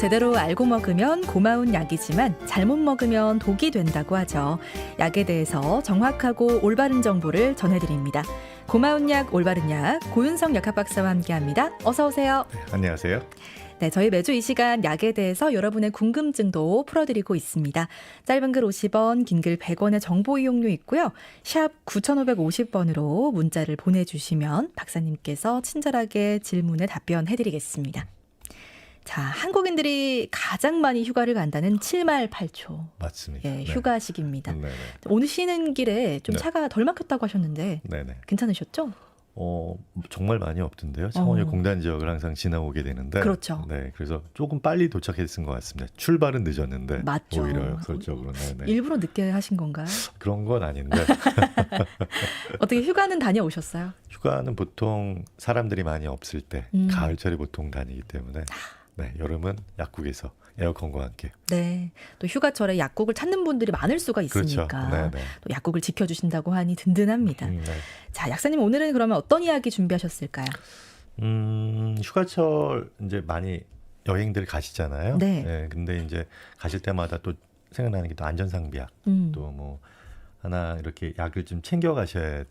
제대로 알고 먹으면 고마운 약이지만 잘못 먹으면 독이 된다고 하죠. 약에 대해서 정확하고 올바른 정보를 전해드립니다. 고마운 약, 올바른 약, 고윤성 약학박사와 함께합니다. 어서 오세요. 네, 안녕하세요. 네, 저희 매주 이 시간 약에 대해서 여러분의 궁금증도 풀어드리고 있습니다. 짧은 글 50원, 긴 글 100원의 정보 이용료 있고요. 샵 9550번으로 문자를 보내주시면 박사님께서 친절하게 질문에 답변해드리겠습니다. 자, 한국인들이 가장 많이 휴가를 간다는 7말 8초. 맞습니다. 예, 네. 휴가 시기입니다. 네네. 오늘 쉬는 길에 좀 네. 차가 덜 막혔다고 하셨는데 네네. 괜찮으셨죠? 정말 많이 없던데요. 창원역 공단 지역을 항상 지나오게 되는데. 그렇죠. 네, 그래서 조금 빨리 도착했은 것 같습니다. 출발은 늦었는데. 맞죠. 오히려 역설적으로. 네네. 일부러 늦게 하신 건가요? 그런 건 아닌데. 어떻게 휴가는 다녀오셨어요? 휴가는 보통 사람들이 많이 없을 때, 가을철에 보통 다니기 때문에. 네, 여름은 약국에서 에어컨과 함께. 네, 또 휴가철에 약국을 찾는 분들이 많을 수가 있으니까 그렇죠. 네네. 또 약국을 지켜주신다고 하니 든든합니다. 네. 자, 약사님 오늘은 그러면 어떤 이야기 준비하셨을까요? 휴가철 이제 많이 여행들 가시잖아요. 네. 근데 이제 가실 때마다 또 생각나는 게 또 안전상비약, 또 뭐 하나 이렇게 약을 좀 챙겨 가셔야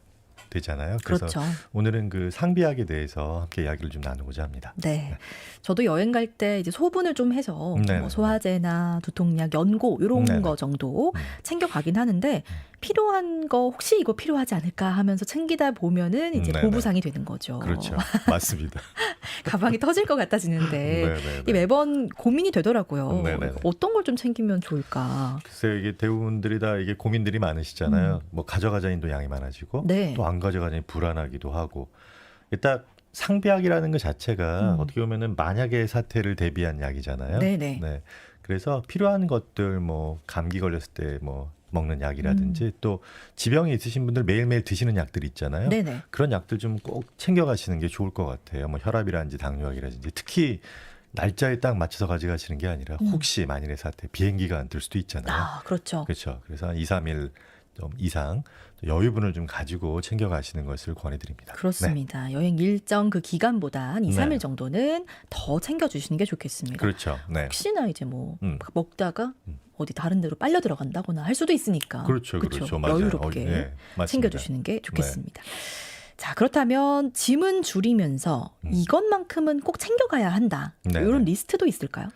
되잖아요. 그래서 그렇죠. 오늘은 그 상비약에 대해서 함께 이야기를 좀 나누고자 합니다. 네, 저도 여행 갈 때 이제 소분을 좀 해서 네네. 뭐 소화제나 두통약, 연고 이런 네네. 거 정도 챙겨 가긴 하는데 필요한 거 혹시 이거 필요하지 않을까 하면서 챙기다 보면은 이제 네네. 고부상이 되는 거죠. 그렇죠. 맞습니다. 가방이 터질 것 같아지는데 네네네. 이게 매번 고민이 되더라고요. 네네네. 어떤 걸 좀 챙기면 좋을까? 글쎄요, 이게 대부분들이 다 이게 고민들이 많으시잖아요. 뭐 가져가자니도 양이 많아지고 네. 또 안 가져가자니 불안하기도 하고. 일단 상비약이라는 것 자체가 어떻게 보면은 만약의 사태를 대비한 약이잖아요. 네네. 네. 그래서 필요한 것들 뭐 감기 걸렸을 때 뭐 먹는 약이라든지 또 지병이 있으신 분들 매일매일 드시는 약들 있잖아요. 네네. 그런 약들 좀 꼭 챙겨가시는 게 좋을 것 같아요. 뭐 혈압이라든지 당뇨약이라든지 특히 날짜에 딱 맞춰서 가져가시는 게 아니라 혹시 만일의 사태 비행기가 안 뜰 수도 있잖아요. 아, 그렇죠. 그렇죠. 그래서 한 2, 3일 좀 이상 여유분을 좀 가지고 챙겨가시는 것을 권해드립니다. 그렇습니다. 여행 일정 그 기간보다 한 2, 3일 네. 정도는 더 챙겨주시는 게 좋겠습니다. 그렇죠. 네. 혹시나 이제 뭐 먹다가 먹다가 어디 다른 데로 빨려 들어간다거나 할 수도 있으니까. 그렇죠. 그쵸? 그렇죠. 맞아요. 여유롭게 네, 맞습니다. 챙겨주시는 게 좋겠습니다. 자, 그렇다면 짐은 줄이면서 이것만큼은 꼭 챙겨가야 한다. 네네. 이런 리스트도 있을까요?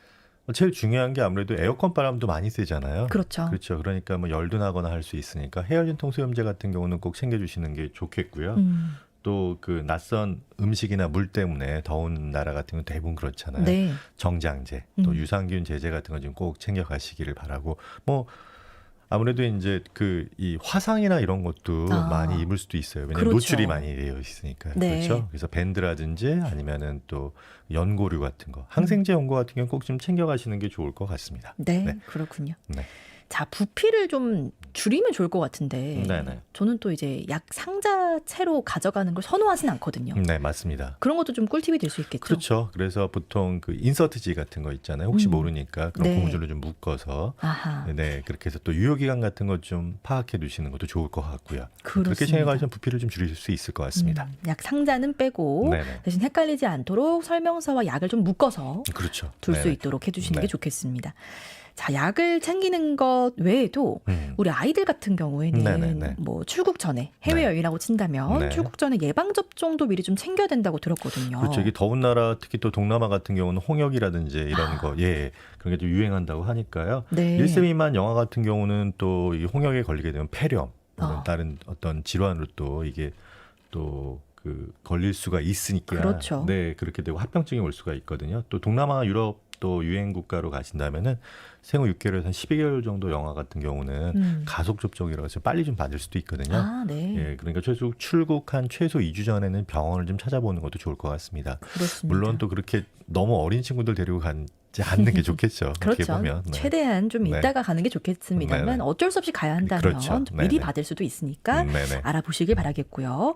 제일 중요한 게 아무래도 에어컨 바람도 많이 쐬잖아요. 그렇죠. 그렇죠. 그러니까 뭐 열도 나거나 할 수 있으니까 해열진통 소염제 같은 경우는 꼭 챙겨주시는 게 좋겠고요. 또 그 낯선 음식이나 물 때문에 더운 나라 같은 경우는 대부분 그렇잖아요. 네. 정장제, 또 유산균 제제 같은 거 좀 꼭 챙겨가시기를 바라고. 뭐 아무래도 이제 그 이 화상이나 이런 것도 많이 입을 수도 있어요. 왜냐하면 그렇죠. 노출이 많이 되어 있으니까요. 네. 그렇죠. 그래서 밴드라든지 아니면은 또 연고류 같은 거, 항생제 연고 같은 경우 꼭 좀 챙겨가시는 게 좋을 것 같습니다. 네, 네. 그렇군요. 네. 자, 부피를 좀 줄이면 좋을 것 같은데 네네. 저는 또 이제 약 상자채로 가져가는 걸 선호하진 않거든요. 네, 맞습니다. 그런 것도 좀 꿀팁이 될 수 있겠죠. 그렇죠. 그래서 보통 그 인서트지 같은 거 있잖아요. 혹시 모르니까 그런 네. 고무줄로 좀 묶어서 아하. 네, 그렇게 해서 또 유효기간 같은 것 좀 파악해 두시는 것도 좋을 것 같고요. 그렇게 그렇습니다. 챙겨가시면 부피를 좀 줄일 수 있을 것 같습니다. 약 상자는 빼고 네네. 대신 헷갈리지 않도록 설명서와 약을 좀 묶어서 그렇죠. 둘 수 네네. 있도록 해주시는 네. 게 좋겠습니다. 자, 약을 챙기는 것 외에도 우리 아이들 같은 경우에는 네네네. 뭐 출국 전에 해외 네. 여행이라고 친다면 네. 출국 전에 예방 접종도 미리 좀 챙겨야 된다고 들었거든요. 그렇죠. 이게 더운 나라 특히 또 동남아 같은 경우는 홍역이라든지 이런 거, 예, 그런 게 좀 유행한다고 하니까요. 네. 1세 미만 영아 같은 경우는 또 이 홍역에 걸리게 되면 폐렴, 또는 다른 어떤 질환으로 또 이게 또 그 걸릴 수가 있으니까, 그렇죠. 네, 그렇게 되고 합병증이 올 수가 있거든요. 또 동남아, 유럽 또 유행 국가로 가신다면은 생후 6개월에서 한 12개월 정도 영아 같은 경우는 가속 접종이라고 해서 빨리 좀 받을 수도 있거든요. 아, 네. 예, 그러니까 출국한 최소 2주 전에는 병원을 좀 찾아보는 것도 좋을 것 같습니다. 그렇습니다. 물론 또 그렇게 너무 어린 친구들 데리고 가지 않는 게 좋겠죠. 어떻게 그렇죠. 보면. 네. 최대한 좀 네. 이따가 가는 게 좋겠습니다만 네네. 어쩔 수 없이 가야 한다면 그렇죠. 좀 미리 네네. 받을 수도 있으니까 네네. 알아보시길 바라겠고요.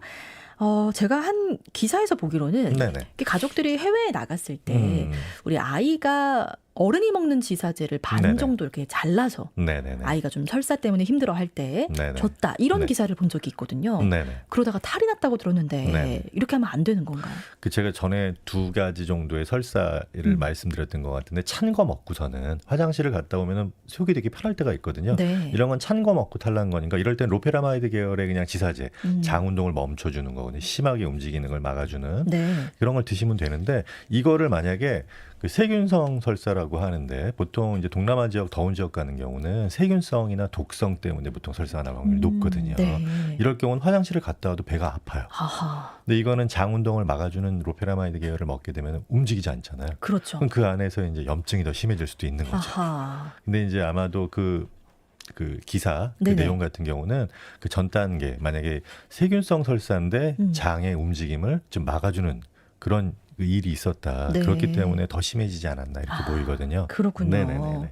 제가 한 기사에서 보기로는 네네. 이렇게 가족들이 해외에 나갔을 때 우리 아이가 어른이 먹는 지사제를 반 네네. 정도 이렇게 잘라서 네네네. 아이가 좀 설사 때문에 힘들어할 때 네네. 줬다 이런 네. 기사를 본 적이 있거든요. 네네. 그러다가 탈이 났다고 들었는데 네네. 이렇게 하면 안 되는 건가요? 그 제가 전에 두 가지 정도의 설사를 말씀드렸던 것 같은데 찬 거 먹고서는 화장실을 갔다 오면은 속이 되게 편할 때가 있거든요. 네. 이런 건 찬 거 먹고 탈난 거니까 이럴 땐 로페라마이드 계열의 그냥 지사제, 음. 장 운동을 멈춰주는 거거든요. 심하게 움직이는 걸 막아주는 네. 그런 걸 드시면 되는데 이거를 만약에 그 세균성 설사라고 하는데 보통 이제 동남아 지역 더운 지역 가는 경우는 세균성이나 독성 때문에 보통 설사가 나올 확률이 높거든요. 네. 이럴 경우는 화장실을 갔다 와도 배가 아파요. 하하. 근데 이거는 장 운동을 막아주는 로페라마이드 계열을 먹게 되면 움직이지 않잖아요. 그렇죠. 그럼 그 안에서 이제 염증이 더 심해질 수도 있는 거죠. 아하. 근데 이제 아마도 그 기사 그 네네. 내용 같은 경우는 그 전 단계 만약에 세균성 설사인데 장의 움직임을 좀 막아주는 그런 그 일이 있었다. 네. 그렇기 때문에 더 심해지지 않았나 이렇게 보이거든요. 그렇군요. 네네네.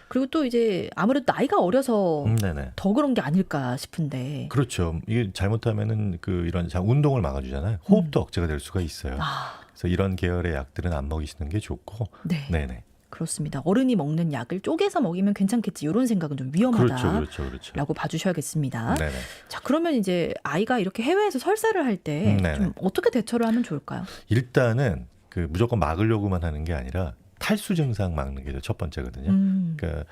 그리고 또 이제 아무래도 나이가 어려서 네네. 더 그런 게 아닐까 싶은데. 그렇죠. 이게 잘못하면은 그 이런 장 운동을 막아주잖아요. 호흡도 억제가 될 수가 있어요. 아, 그래서 이런 계열의 약들은 안 먹이시는 게 좋고. 네. 네네. 그렇습니다. 어른이 먹는 약을 쪼개서 먹이면 괜찮겠지. 이런 생각은 좀 위험하다라고 그렇죠. 봐주셔야겠습니다. 네네. 자, 그러면 이제 아이가 이렇게 해외에서 설사를 할 때 네네. 좀 어떻게 대처를 하면 좋을까요? 일단은 그 무조건 막으려고만 하는 게 아니라 탈수 증상 막는 게 첫 번째거든요. 그러니까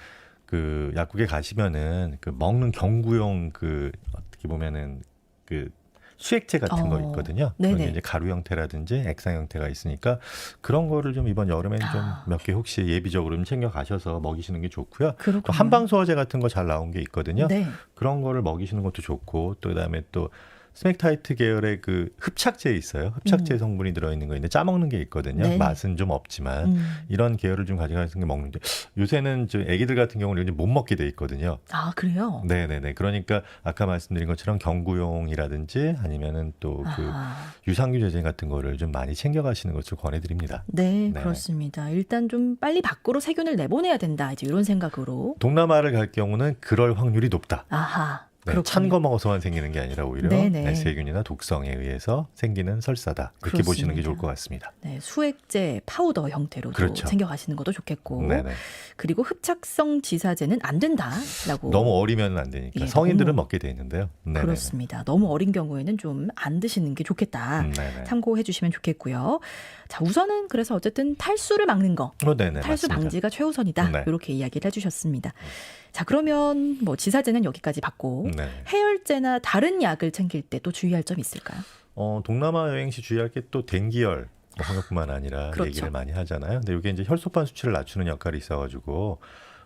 그 약국에 가시면은 그 먹는 경구용 그 어떻게 보면은 그 수액제 같은 거 있거든요. 네네. 그게 이제 가루 형태라든지 액상 형태가 있으니까 그런 거를 좀 이번 여름엔 좀 몇 개 혹시 예비적으로 좀 챙겨 가셔서 먹이시는 게 좋고요. 또 그렇군요. 한방 소화제 같은 거 잘 나온 게 있거든요. 네. 그런 거를 먹이시는 것도 좋고 또 그다음에 또 스맥타이트 계열의 그 흡착제 있어요. 흡착제 성분이 들어있는 거 있는데 짜먹는 게 있거든요. 네네. 맛은 좀 없지만 이런 계열을 좀 가져가서 먹는데 요새는 저 애기들 같은 경우는 이제 못 먹게 돼 있거든요. 아, 그래요? 네네네. 그러니까 아까 말씀드린 것처럼 경구용이라든지 아니면은 또 그 아하. 유산균 제제 같은 거를 좀 많이 챙겨가시는 것을 권해드립니다. 네, 네. 그렇습니다. 일단 좀 빨리 밖으로 세균을 내보내야 된다. 이제 이런 생각으로. 동남아를 갈 경우는 그럴 확률이 높다. 아하. 네, 그렇군요. 찬 거 먹어서만 생기는 게 아니라 오히려 네네. 네, 세균이나 독성에 의해서 생기는 설사다. 이렇게 그렇습니다. 보시는 게 좋을 것 같습니다. 네, 수액제 파우더 형태로도 그렇죠. 챙겨가시는 것도 좋겠고. 네네. 그리고 흡착성 지사제는 안 된다라고. 너무 어리면 안 되니까 예, 성인들은 너무- 먹게 돼 있는데요. 네네네. 그렇습니다. 너무 어린 경우에는 좀 안 드시는 게 좋겠다. 네네. 참고해 주시면 좋겠고요. 자, 우선은 그래서 어쨌든 탈수를 막는 거. 네네. 탈수 맞습니다. 방지가 최우선이다. 네. 이렇게 이야기를 해주셨습니다. 자, 그러면 뭐 지사제는 여기까지 받고 네. 해열제나 다른 약을 챙길 때 또 주의할 점 있을까요? 동남아 여행 시 주의할 게 또 댕기열 홍역뿐만 아니라 그렇죠. 얘기를 많이 하잖아요. 근데 이게 이제 혈소판 수치를 낮추는 역할이 있어가지고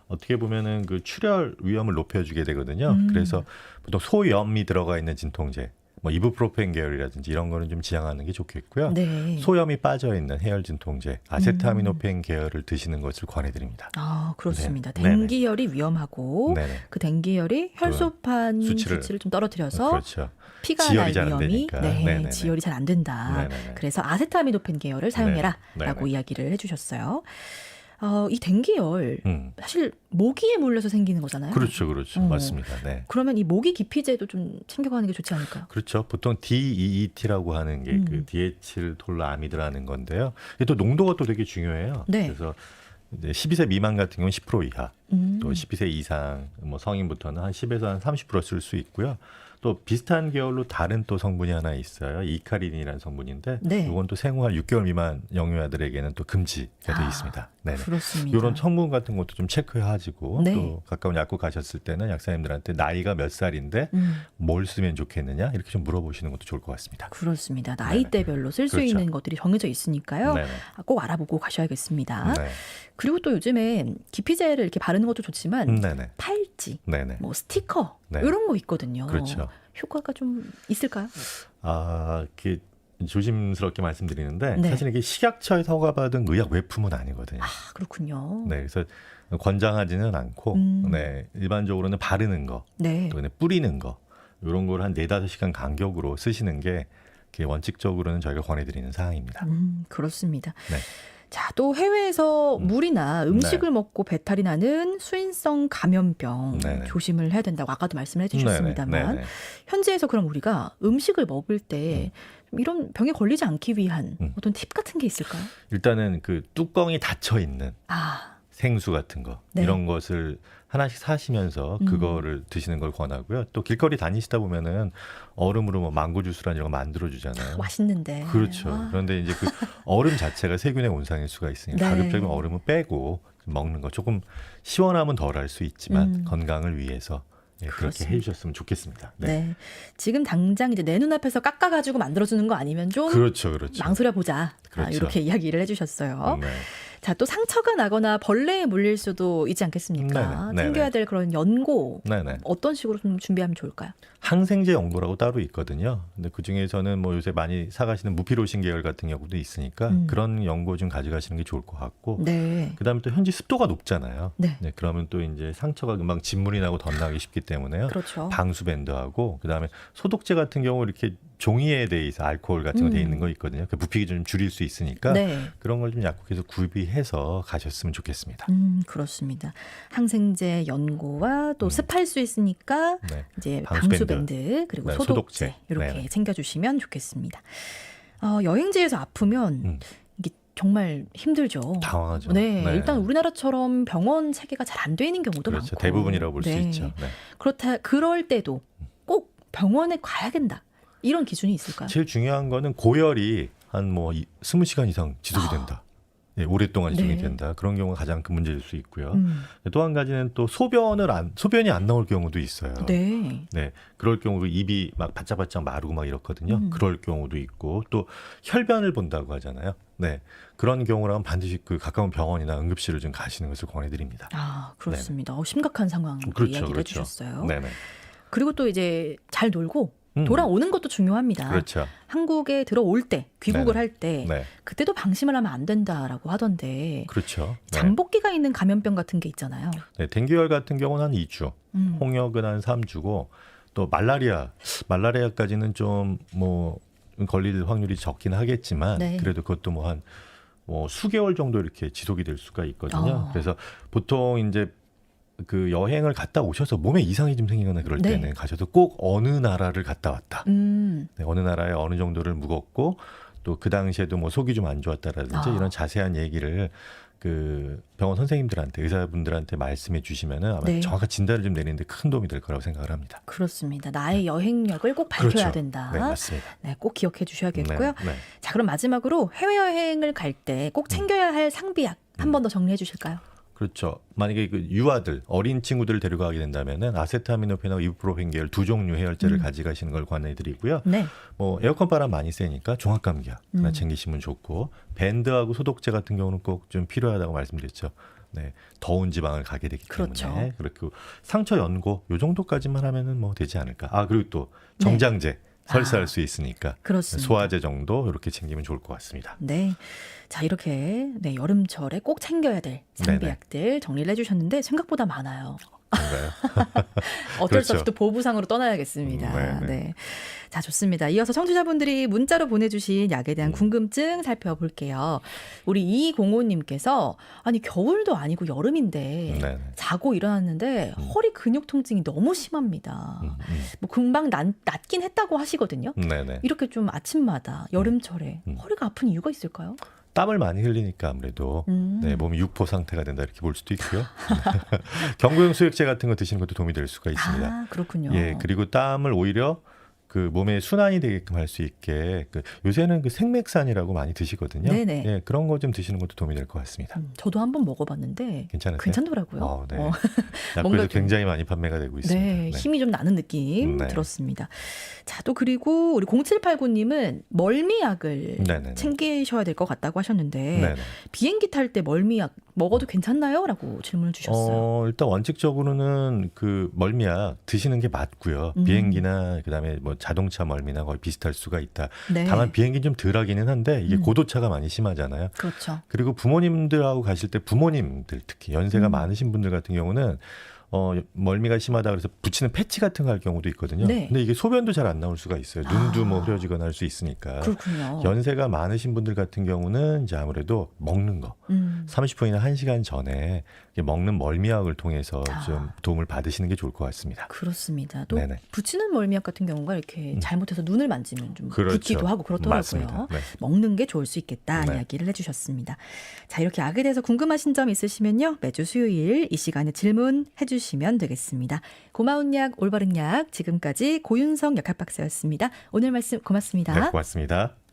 어떻게 보면은 그 출혈 위험을 높여주게 되거든요. 그래서 보통 소염이 들어가 있는 진통제, 뭐 이부프로펜 계열이라든지 이런 거는 좀 지양하는 게 좋겠고요. 네. 소염이 빠져 있는 해열 진통제, 아세타미노펜 계열을 드시는 것을 권해드립니다. 아, 그렇습니다. 네. 네네. 댕기열이 위험하고 네네. 그 댕기열이 혈소판 수치를- 수치를 좀 떨어뜨려서 그렇죠. 피가 지혈이 날 잘안 위험이 되니까. 네, 네네네. 지혈이 잘 안 된다. 네네네. 그래서 아세타미노펜 계열을 사용해라라고 네네. 이야기를 해주셨어요. 이 댕기열 사실 모기에 물려서 생기는 거잖아요. 그렇죠. 맞습니다. 네. 그러면 이 모기 기피제도 좀 챙겨가는 게 좋지 않을까요? 그렇죠. 보통 DEET라고 하는 게 그 디에틸톨라미드라는 건데요. 이게 또 농도가 또 되게 중요해요. 네. 그래서 이제 12세 미만 같은 경우는 10% 이하, 음. 또 12세 이상 뭐 성인부터는 한 10에서 한 30% 쓸 수 있고요. 또 비슷한 계열로 다른 또 성분이 하나 있어요. 이카린이라는 성분인데 네. 이건 또 생후 한 6개월 미만 영유아들에게는 또 금지가 돼 있습니다. 네. 그렇습니다. 이런 성분 같은 것도 좀 체크하시고 네. 또 가까운 약국 가셨을 때는 약사님들한테 나이가 몇 살인데 뭘 쓰면 좋겠느냐 이렇게 좀 물어보시는 것도 좋을 것 같습니다. 그렇습니다. 나이대별로 쓸 수 그렇죠. 있는 것들이 정해져 있으니까요. 네네. 꼭 알아보고 가셔야겠습니다. 네. 그리고 또 요즘에 기피제를 이렇게 바르는 것도 좋지만 네네. 팔찌, 네네. 뭐 스티커 네. 이런 거 있거든요. 그렇죠. 효과가 좀 있을까요? 이렇게 조심스럽게 말씀드리는데 네. 사실 이게 식약처에서 허가받은 의약 외품은 아니거든요. 아, 그렇군요. 네, 그래서 권장하지는 않고 네, 일반적으로는 바르는 거, 네. 또 그냥 뿌리는 거 이런 걸 한 4-5시간 간격으로 쓰시는 게 원칙적으로는 저희가 권해드리는 사항입니다. 그렇습니다. 네. 자, 또 해외에서 물이나 음식을 먹고 배탈이 나는 수인성 감염병 네네. 조심을 해야 된다고 아까도 말씀을 해주셨습니다만 네네. 현지에서 그럼 우리가 음식을 먹을 때 이런 병에 걸리지 않기 위한 어떤 팁 같은 게 있을까요? 일단은 그 뚜껑이 닫혀 있는 아, 생수 같은 거 네. 이런 것을 하나씩 사시면서 그거를 드시는 걸 권하고요. 또 길거리 다니시다 보면은 얼음으로 뭐 망고 주스라는 이런 거 만들어 주잖아요. 맛있는데. 그렇죠. 아. 그런데 이제 그 얼음 자체가 세균의 온상일 수가 있으니까 네. 가급적이면 얼음은 빼고 먹는 거 조금 시원하면 덜 할 수 있지만 건강을 위해서 그렇게 그렇습니다. 해주셨으면 좋겠습니다. 네. 네. 지금 당장 이제 내 눈앞에서 깎아가지고 만들어주는 거 아니면 좀 그렇죠, 그렇죠. 망설여 보자. 그렇죠. 이렇게 이야기를 해주셨어요. 네. 자, 또 상처가 나거나 벌레에 물릴 수도 있지 않겠습니까? 네네. 챙겨야 될 그런 연고 네네. 어떤 식으로 좀 준비하면 좋을까요? 항생제 연고라고 따로 있거든요. 근데 그 중에서는 뭐 요새 많이 사가시는 무피로신 계열 같은 경우도 있으니까 그런 연고 좀 가져가시는 게 좋을 것 같고. 네. 그다음에 또 현지 습도가 높잖아요. 네. 그러면 또 이제 상처가 금방 진물이 나고 덧나기 쉽기 때문에요. 그렇죠. 방수밴드하고 그다음에 소독제 같은 경우 이렇게 종이에 돼 있어 알코올 같은 거 돼 있는 거 있거든요. 그 부피기 좀 줄일 수 있으니까 네. 그런 걸 좀 약국에서 구비해서 가셨으면 좋겠습니다. 그렇습니다. 항생제 연고와 또 습할 수 있으니까 네. 이제 방수밴드. 방수밴드 그리고 네, 소독제 소독제. 이렇게 네. 챙겨주시면 좋겠습니다. 여행지에서 아프면 이게 정말 힘들죠. 당황하죠. 네, 네. 일단 우리나라처럼 병원 체계가 잘 안 돼 있는 경우도 그렇죠. 많고 대부분이라고 볼 수 네. 있죠. 네. 그럴 때도 꼭 병원에 가야 된다. 이런 기준이 있을까요? 제일 중요한 거는 고열이 한 뭐 20시간 이상 지속이 된다. 네, 오랫동안 지속이 네. 된다. 그런 경우가 가장 큰 문제일 수 있고요. 또 한 가지는 또 소변이 안 나올 경우도 있어요. 네. 네, 그럴 경우 입이 막 바짝바짝 마르고 막 이렇거든요. 그럴 경우도 있고 또 혈변을 본다고 하잖아요. 네, 그런 경우라면 반드시 그 가까운 병원이나 응급실을 좀 가시는 것을 권해드립니다. 아, 그렇습니다. 심각한 상황 그렇죠, 이야기를 그렇죠. 해주셨어요. 네네, 그리고 또 이제 잘 놀고 돌아오는 것도 중요합니다. 그렇죠. 한국에 들어올 때, 귀국을 네네. 할 때 네, 그때도 방심을 하면 안 된다라고 하던데 그렇죠. 네. 장복기가 있는 감염병 같은 게 있잖아요. 네, 댕기열 같은 경우는 한 2주, 음. 홍역은 한 3주고 또 말라리아까지는 좀 뭐 걸릴 확률이 적긴 하겠지만 네. 그래도 그것도 뭐 수개월 정도 이렇게 지속이 될 수가 있거든요. 그래서 보통 이제 그 여행을 갔다 오셔서 몸에 이상이 좀 생기거나 그럴 네. 때는 가셔도 꼭 어느 나라를 갔다 왔다. 네, 어느 나라에 어느 정도를 묵었고 또 그 당시에도 뭐 속이 좀 안 좋았다라든지 이런 자세한 얘기를 그 병원 선생님들한테 의사분들한테 말씀해 주시면은 아마 네. 정확한 진단을 좀 내리는데 큰 도움이 될 거라고 생각을 합니다. 그렇습니다. 나의 여행력을 꼭 밝혀야 그렇죠. 된다. 네, 맞습니다. 네, 꼭 기억해 주셔야겠고요. 네, 네. 자, 그럼 마지막으로 해외여행을 갈 때 꼭 챙겨야 할 상비약 한 번 더 정리해 주실까요? 그렇죠. 만약에 그 유아들, 어린 친구들을 데려가게 된다면은 아세타미노펜하고 이부프로펜 계열 두 종류 해열제를 가져가시는 걸 권해드리고요. 네. 뭐 에어컨 바람 많이 세니까 종합감기약 하나 챙기시면 좋고 밴드하고 소독제 같은 경우는 꼭 좀 필요하다고 말씀드렸죠. 네, 더운 지방을 가게 되기 그렇죠. 때문에 그렇고 상처 연고 요 정도까지만 하면은 뭐 되지 않을까. 아 그리고 또 정장제 설사할 수 있으니까 그렇습니다. 소화제 정도 이렇게 챙기면 좋을 것 같습니다. 네. 자, 이렇게 여름철에 꼭 챙겨야 될 상비약들 정리를 해주셨는데 생각보다 많아요. 그런가요? 어쩔 수 그렇죠. 없이 또 보부상으로 떠나야겠습니다. 네. 네. 자, 좋습니다. 이어서 청취자분들이 문자로 보내주신 약에 대한 궁금증 살펴볼게요. 우리 2205님께서 아니 겨울도 아니고 여름인데 네. 자고 일어났는데 허리 근육 통증이 너무 심합니다. 뭐 금방 낫긴 했다고 하시거든요. 네네. 이렇게 좀 아침마다 여름철에 허리가 아픈 이유가 있을까요? 땀을 많이 흘리니까 아무래도 네, 몸이 육포 상태가 된다 이렇게 볼 수도 있고요. 경구용 수액제 같은 거 드시는 것도 도움이 될 수가 있습니다. 아, 그렇군요. 예, 그리고 땀을 오히려 그 몸에 순환이 되게끔 할 수 있게 요새는 그 생맥산이라고 많이 드시거든요. 네네. 예, 그런 거 좀 드시는 것도 도움이 될 것 같습니다. 저도 한번 먹어봤는데 괜찮으세요? 괜찮더라고요. 네. 뭔가 약국에서 좀- 굉장히 많이 판매가 되고 있습니다. 네, 힘이 좀 나는 느낌 네. 들었습니다. 자, 또 그리고 우리 0789님은 멀미약을 네네네. 챙기셔야 될 것 같다고 하셨는데 네네. 비행기 탈 때 멀미약 먹어도 괜찮나요? 라고 질문을 주셨어요. 일단 원칙적으로는 그 멀미약 드시는 게 맞고요. 비행기나 그다음에 뭐 자동차 멀미나 거의 비슷할 수가 있다. 네. 다만 비행기 좀 덜하기는 한데 이게 고도차가 많이 심하잖아요. 그렇죠. 그리고 부모님들하고 가실 때 부모님들 특히 연세가 많으신 분들 같은 경우는 멀미가 심하다 그래서 붙이는 패치 같은 거 할 경우도 있거든요. 네. 근데 이게 소변도 잘 안 나올 수가 있어요. 눈도 뭐 흐려지거나 할 수 있으니까. 그렇군요. 연세가 많으신 분들 같은 경우는 이제 아무래도 먹는 거 30분이나 1시간 전에 이게 먹는 멀미약을 통해서 좀 도움을 받으시는 게 좋을 것 같습니다. 그렇습니다. 또 네네. 붙이는 멀미약 같은 경우가 이렇게 잘못해서 눈을 만지면 좀 그렇죠. 붓기도 하고 그렇더라고요. 맞습니다. 네. 먹는 게 좋을 수 있겠다 네. 이야기를 해주셨습니다. 자, 이렇게 약에 대해서 궁금하신 점 있으시면요. 매주 수요일 이 시간에 질문해 주시면 되겠습니다. 고마운 약, 올바른 약, 지금까지 고윤성 약학박사였습니다. 오늘 말씀 고맙습니다. 네, 고맙습니다.